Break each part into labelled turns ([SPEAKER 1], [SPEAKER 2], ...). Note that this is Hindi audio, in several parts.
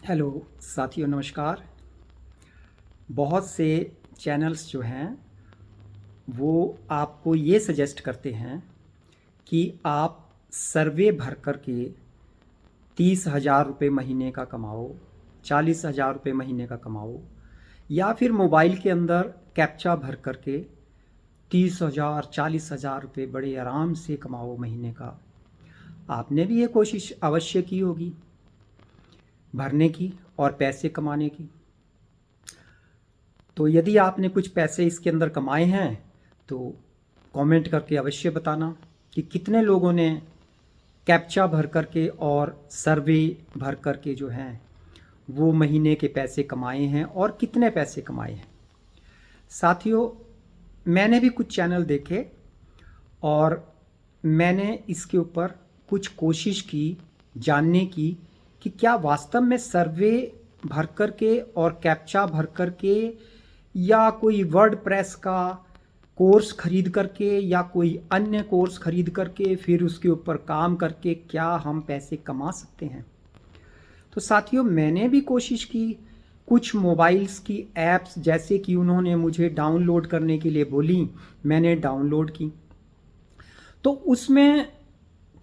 [SPEAKER 1] हेलो साथियों, नमस्कार। बहुत से चैनल्स जो हैं वो आपको ये सजेस्ट करते हैं कि आप सर्वे भर कर के 30,000 रुपये महीने का कमाओ, 40,000 रुपये महीने का कमाओ, या फिर मोबाइल के अंदर कैप्चा भर कर के 30,000 40,000 रुपये बड़े आराम से कमाओ महीने का। आपने भी ये कोशिश अवश्य की होगी भरने की और पैसे कमाने की। तो यदि आपने कुछ पैसे इसके अंदर कमाए हैं तो कमेंट करके अवश्य बताना कि कितने लोगों ने कैप्चा भर करके और सर्वे भर करके जो हैं वो महीने के पैसे कमाए हैं और कितने पैसे कमाए हैं। साथियों, मैंने भी कुछ चैनल देखे और मैंने इसके ऊपर कुछ कोशिश की जानने की कि क्या वास्तव में सर्वे भर कर के और कैप्चा भर कर के या कोई वर्ड प्रेस का कोर्स खरीद करके या कोई अन्य कोर्स खरीद करके फिर उसके ऊपर काम करके क्या हम पैसे कमा सकते हैं। तो साथियों, मैंने भी कोशिश की। कुछ मोबाइल्स की ऐप्स जैसे कि उन्होंने मुझे डाउनलोड करने के लिए बोली, मैंने डाउनलोड की। तो उसमें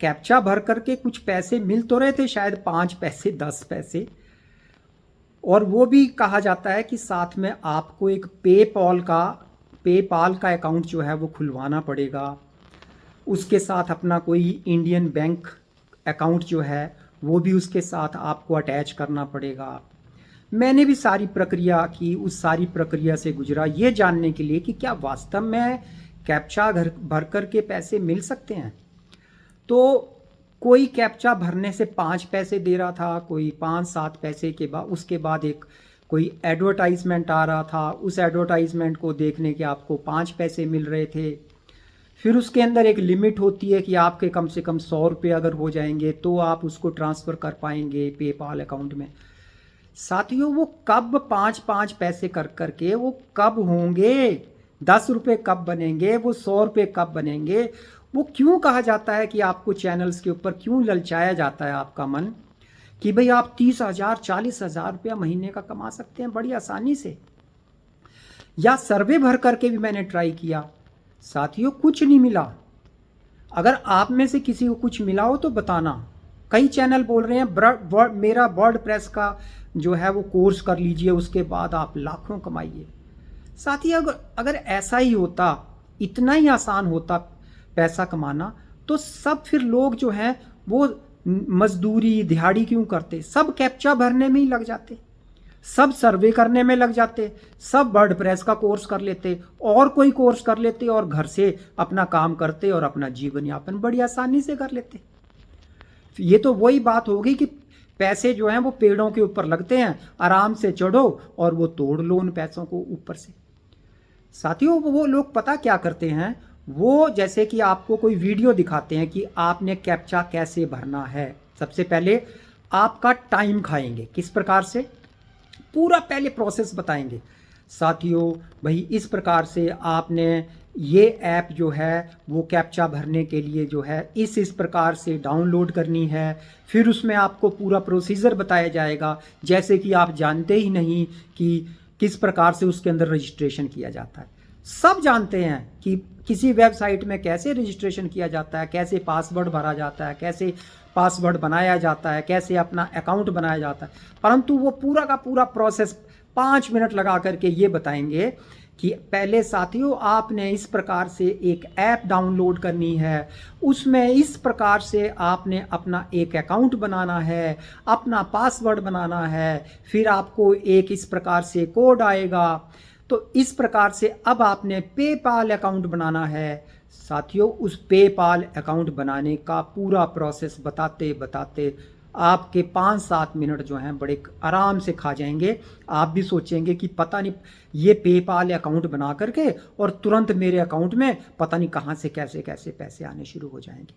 [SPEAKER 1] कैप्चा भर करके कुछ पैसे मिल तो रहे थे, शायद 5 पैसे 10 पैसे, और वो भी कहा जाता है कि साथ में आपको एक पेपाल का अकाउंट जो है वो खुलवाना पड़ेगा। उसके साथ अपना कोई इंडियन बैंक अकाउंट जो है वो भी उसके साथ आपको अटैच करना पड़ेगा। मैंने भी सारी प्रक्रिया की, उस सारी प्रक्रिया से गुजरा ये जानने के लिए कि क्या वास्तव में कैप्चा घर भर कर के पैसे मिल सकते हैं। तो कोई कैप्चा भरने से 5 पैसे दे रहा था, कोई 5-7 पैसे के बाद उसके बाद एक कोई एडवर्टाइजमेंट आ रहा था, उस एडवर्टाइजमेंट को देखने के आपको 5 पैसे मिल रहे थे। फिर उसके अंदर एक लिमिट होती है कि आपके कम से कम 100 रुपये अगर हो जाएंगे तो आप उसको ट्रांसफ़र कर पाएंगे पेपाल अकाउंट में। साथियों, वो कब 5-5 पैसे कर करके वो कब होंगे, 10 रुपये कब बनेंगे, वो 100 रुपये कब बनेंगे। वो क्यों कहा जाता है कि आपको चैनल्स के ऊपर क्यों ललचाया जाता है आपका मन कि भाई आप 30,000 40,000 रुपया महीने का कमा सकते हैं बड़ी आसानी से। या सर्वे भर करके भी मैंने ट्राई किया, साथियों कुछ नहीं मिला। अगर आप में से किसी को कुछ मिला हो तो बताना। कई चैनल बोल रहे हैं मेरा वर्ड प्रेस का जो है वो कोर्स कर लीजिए, उसके बाद आप लाखों कमाइए। साथ ही अगर ऐसा ही होता, इतना ही आसान होता पैसा कमाना, तो सब फिर लोग जो हैं वो मजदूरी दिहाड़ी क्यों करते, सब कैप्चा भरने में ही लग जाते, सब सर्वे करने में लग जाते, सब वर्ड प्रेस का कोर्स कर लेते और कोई कोर्स कर लेते और घर से अपना काम करते और अपना जीवन यापन बड़ी आसानी से कर लेते। ये तो वही बात होगी कि पैसे जो हैं वो पेड़ों के ऊपर लगते हैं, आराम से चढ़ो और वो तोड़ लो उन पैसों को ऊपर से। साथियों, वो लोग पता क्या करते हैं, वो जैसे कि आपको कोई वीडियो दिखाते हैं कि आपने कैप्चा कैसे भरना है। सबसे पहले आपका टाइम खाएंगे, किस प्रकार से, पूरा पहले प्रोसेस बताएंगे। साथियों भाई, इस प्रकार से आपने ये ऐप जो है वो कैप्चा भरने के लिए जो है इस प्रकार से डाउनलोड करनी है। फिर उसमें आपको पूरा प्रोसीजर बताया जाएगा, जैसे कि आप जानते ही नहीं कि किस प्रकार से उसके अंदर रजिस्ट्रेशन किया जाता है। सब जानते हैं कि किसी वेबसाइट में कैसे रजिस्ट्रेशन किया जाता है, कैसे पासवर्ड भरा जाता है, कैसे पासवर्ड बनाया जाता है, कैसे अपना अकाउंट बनाया जाता है, परंतु वो पूरा का पूरा प्रोसेस 5 मिनट लगा करके ये बताएंगे कि पहले साथियों आपने इस प्रकार से एक ऐप डाउनलोड करनी है, उसमें इस प्रकार से आपने अपना एक अकाउंट बनाना है, अपना पासवर्ड बनाना है, फिर आपको एक इस प्रकार से कोड आएगा, तो इस प्रकार से अब आपने पेपाल अकाउंट बनाना है। साथियों, उस पेपाल अकाउंट बनाने का पूरा प्रोसेस बताते बताते आपके 5-7 मिनट जो हैं बड़े आराम से खा जाएंगे। आप भी सोचेंगे कि पता नहीं ये पेपाल अकाउंट बना करके और तुरंत मेरे अकाउंट में पता नहीं कहाँ से कैसे कैसे पैसे आने शुरू हो जाएंगे।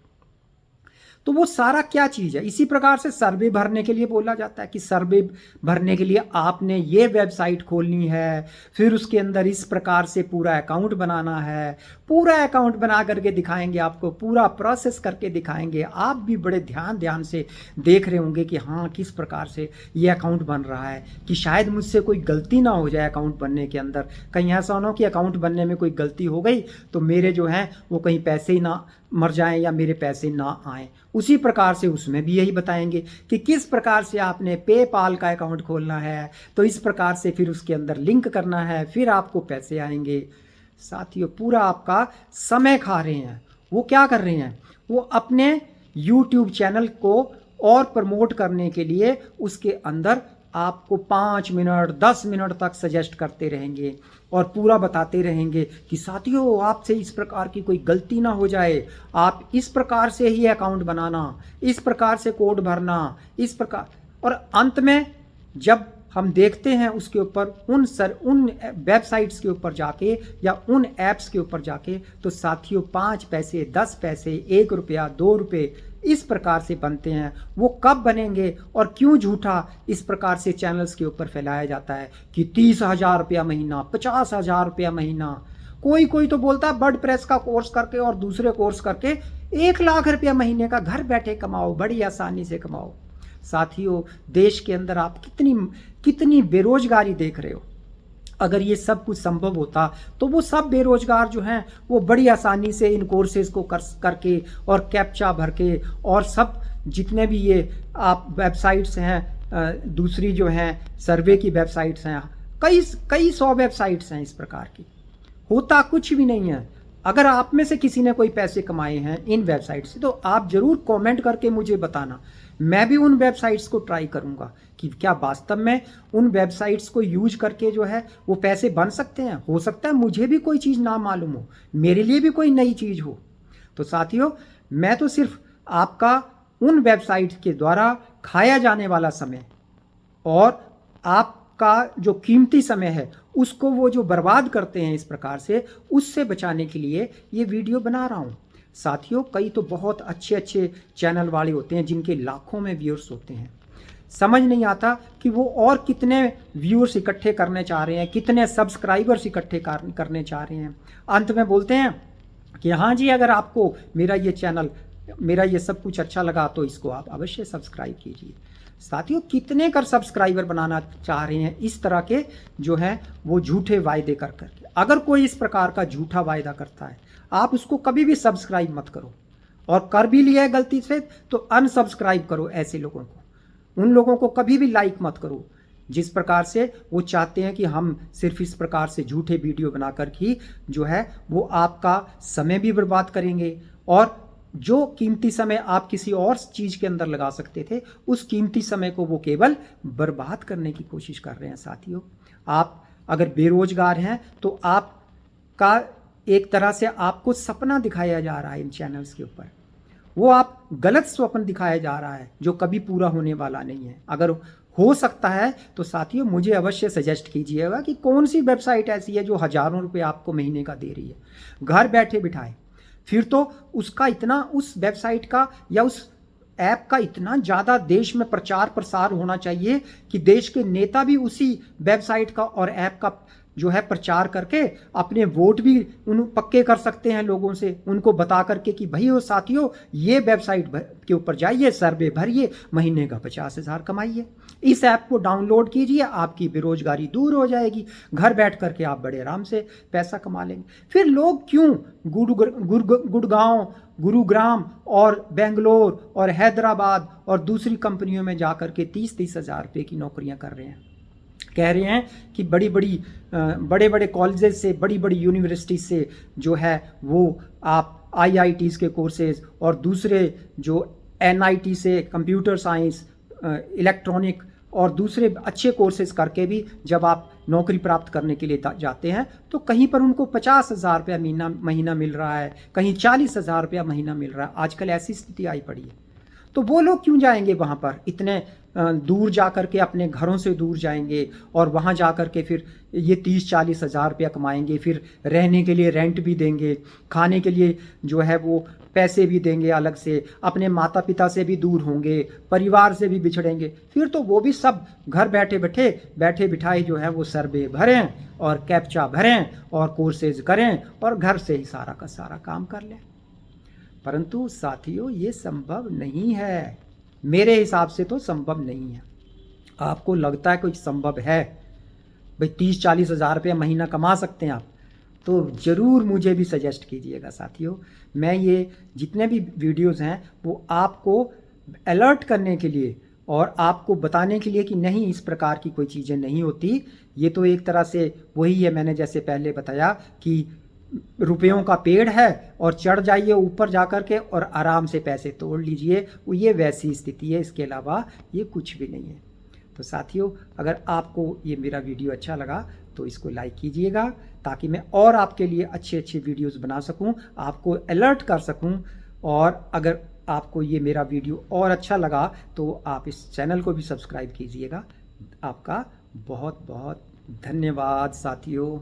[SPEAKER 1] तो वो सारा क्या चीज़ है। इसी प्रकार से सर्वे भरने के लिए बोला जाता है कि सर्वे भरने के लिए आपने ये वेबसाइट खोलनी है, फिर उसके अंदर इस प्रकार से पूरा अकाउंट बनाना है, पूरा अकाउंट बना करके दिखाएंगे, आपको पूरा प्रोसेस करके दिखाएंगे। आप भी बड़े ध्यान से देख रहे होंगे कि हाँ किस प्रकार से ये अकाउंट बन रहा है, कि शायद मुझसे कोई गलती ना हो जाए अकाउंट बनने के अंदर। कहीं ऐसा ना हो कि अकाउंट बनने में कोई गलती हो गई तो मेरे जो हैं वो कहीं पैसे ही ना मर जाएं या मेरे पैसे ना आएँ। उसी प्रकार से उसमें भी यही बताएंगे कि किस प्रकार से आपने पेपाल का अकाउंट खोलना है, तो इस प्रकार से फिर उसके अंदर लिंक करना है, फिर आपको पैसे आएंगे। साथियों पूरा आपका समय खा रहे हैं। वो क्या कर रहे हैं, वो अपने YouTube चैनल को और प्रमोट करने के लिए उसके अंदर आपको 5 मिनट 10 मिनट तक सजेस्ट करते रहेंगे और पूरा बताते रहेंगे कि साथियों आपसे इस प्रकार की कोई गलती ना हो जाए, आप इस प्रकार से ही अकाउंट बनाना, इस प्रकार से कोड भरना, इस प्रकार। और अंत में जब हम देखते हैं उसके ऊपर उन वेबसाइट्स के ऊपर जाके या उन ऐप्स के ऊपर जाके, तो साथियों 5 पैसे 10 पैसे 1 रुपया 2 रुपये इस प्रकार से बनते हैं। वो कब बनेंगे और क्यों झूठा इस प्रकार से चैनल्स के ऊपर फैलाया जाता है कि 30,000 रुपया महीना, 50,000 रुपया महीना। कोई तो बोलता है वर्ड प्रेस का कोर्स करके और दूसरे कोर्स करके 1 लाख रुपया महीने का घर बैठे कमाओ, बड़ी आसानी से कमाओ। साथियों देश के अंदर आप कितनी बेरोजगारी देख रहे हो। अगर ये सब कुछ संभव होता तो वो सब बेरोजगार जो हैं वो बड़ी आसानी से इन कोर्सेज को करके और कैप्चा भर के और सब जितने भी ये आप वेबसाइट्स हैं, दूसरी जो हैं सर्वे की वेबसाइट्स हैं, कई 100 वेबसाइट्स हैं इस प्रकार की। होता कुछ भी नहीं है। अगर आप में से किसी ने कोई पैसे कमाए हैं इन वेबसाइट से तो आप ज़रूर कमेंट करके मुझे बताना। मैं भी उन वेबसाइट्स को ट्राई करूंगा कि क्या वास्तव में उन वेबसाइट्स को यूज करके जो है वो पैसे बन सकते हैं। हो सकता है मुझे भी कोई चीज़ ना मालूम हो, मेरे लिए भी कोई नई चीज़ हो। तो साथियों मैं तो सिर्फ आपका उन वेबसाइट्स के द्वारा खाया जाने वाला समय और आपका जो कीमती समय है उसको वो जो बर्बाद करते हैं इस प्रकार से, उससे बचाने के लिए ये वीडियो बना रहा हूँ। साथियों कई तो बहुत अच्छे चैनल वाले होते हैं जिनके लाखों में व्यूअर्स होते हैं। समझ नहीं आता कि वो और कितने व्यूअर्स इकट्ठे करने चाह रहे हैं, कितने सब्सक्राइबर्स इकट्ठे करने चाह रहे हैं। अंत में बोलते हैं कि हाँ जी अगर आपको मेरा ये चैनल, मेरा ये सब कुछ अच्छा लगा तो इसको आप अवश्य सब्सक्राइब कीजिए। साथियों कितने कर सब्सक्राइबर बनाना चाह रहे हैं इस तरह के जो है वो झूठे वायदे कर करके। अगर कोई इस प्रकार का झूठा वायदा करता है आप उसको कभी भी सब्सक्राइब मत करो, और कर भी लिया है गलती से तो अनसब्सक्राइब करो। ऐसे लोगों को, उन लोगों को कभी भी लाइक मत करो जिस प्रकार से वो चाहते हैं कि हम सिर्फ इस प्रकार से झूठे वीडियो बनाकर ही जो है वो आपका समय भी बर्बाद करेंगे, और जो कीमती समय आप किसी और चीज़ के अंदर लगा सकते थे उस कीमती समय को वो केवल बर्बाद करने की कोशिश कर रहे हैं। साथियों आप अगर बेरोजगार हैं तो आपका एक तरह से आपको सपना दिखाया जा रहा है इन चैनल्स के ऊपर, वो आप गलत स्वप्न दिखाया जा रहा है जो कभी पूरा होने वाला नहीं है। अगर हो सकता है तो साथियों मुझे अवश्य सजेस्ट कीजिएगा कि कौन सी वेबसाइट ऐसी है जो हज़ारों रुपये आपको महीने का दे रही है घर बैठे बिठाए। फिर तो उसका इतना, उस वेबसाइट का या उस ऐप का इतना ज़्यादा देश में प्रचार प्रसार होना चाहिए कि देश के नेता भी उसी वेबसाइट का और ऐप का जो है प्रचार करके अपने वोट भी उन पक्के कर सकते हैं लोगों से, उनको बता करके कि भाई वो साथियों ये वेबसाइट के ऊपर जाइए, सर्वे भरिए, महीने का 50,000 कमाइए, इस ऐप को डाउनलोड कीजिए, आपकी बेरोजगारी दूर हो जाएगी, घर बैठ करके आप बड़े आराम से पैसा कमा लेंगे। फिर लोग क्यों गुड़गांव, गुरुग्राम और बेंगलोर और हैदराबाद और दूसरी कंपनियों में जा कर के 30-30 हज़ार रुपये की नौकरियां कर रहे हैं। कह रहे हैं कि बड़े बड़े कॉलेजेस से, बड़ी बड़ी यूनिवर्सिटी से जो है वो आप IITs के कोर्सेज और दूसरे जो NIT से कंप्यूटर साइंस, इलेक्ट्रॉनिक और दूसरे अच्छे कोर्सेज करके भी जब आप नौकरी प्राप्त करने के लिए जाते हैं तो कहीं पर उनको 50,000 रुपया महीना मिल रहा है, कहीं 40,000 रुपया महीना मिल रहा है। आजकल ऐसी स्थिति आई पड़ी है। तो वो लोग क्यों जाएंगे वहाँ पर, इतने दूर जा कर के, अपने घरों से दूर जाएंगे और वहाँ जा कर के फिर ये 30-40 हज़ार रुपया कमाएंगे, फिर रहने के लिए रेंट भी देंगे, खाने के लिए जो है वो पैसे भी देंगे अलग से, अपने माता पिता से भी दूर होंगे, परिवार से भी बिछड़ेंगे, फिर तो वो भी सब घर बैठे बिठाए जो है वो सर्वे भरें और कैप्चा भरें और कोर्सेज करें और घर से ही सारा का सारा काम कर लें। परंतु साथियों, ये संभव नहीं है, मेरे हिसाब से तो संभव नहीं है। आपको लगता है कोई संभव है भाई 30-40 हज़ार रुपये महीना कमा सकते हैं आप, तो ज़रूर मुझे भी सजेस्ट कीजिएगा साथियों। मैं ये जितने भी वीडियोस हैं वो आपको अलर्ट करने के लिए और आपको बताने के लिए कि नहीं, इस प्रकार की कोई चीज़ें नहीं होती। ये तो एक तरह से वही है, मैंने जैसे पहले बताया कि रुपयों का पेड़ है और चढ़ जाइए ऊपर जाकर के और आराम से पैसे तोड़ लीजिए, ये वैसी स्थिति है, इसके अलावा ये कुछ भी नहीं है। तो साथियों, अगर आपको ये मेरा वीडियो अच्छा लगा तो इसको लाइक कीजिएगा, ताकि मैं और आपके लिए अच्छे अच्छे वीडियोस बना सकूं, आपको अलर्ट कर सकूं। और अगर आपको ये मेरा वीडियो और अच्छा लगा तो आप इस चैनल को भी सब्सक्राइब कीजिएगा। आपका बहुत बहुत धन्यवाद साथियों।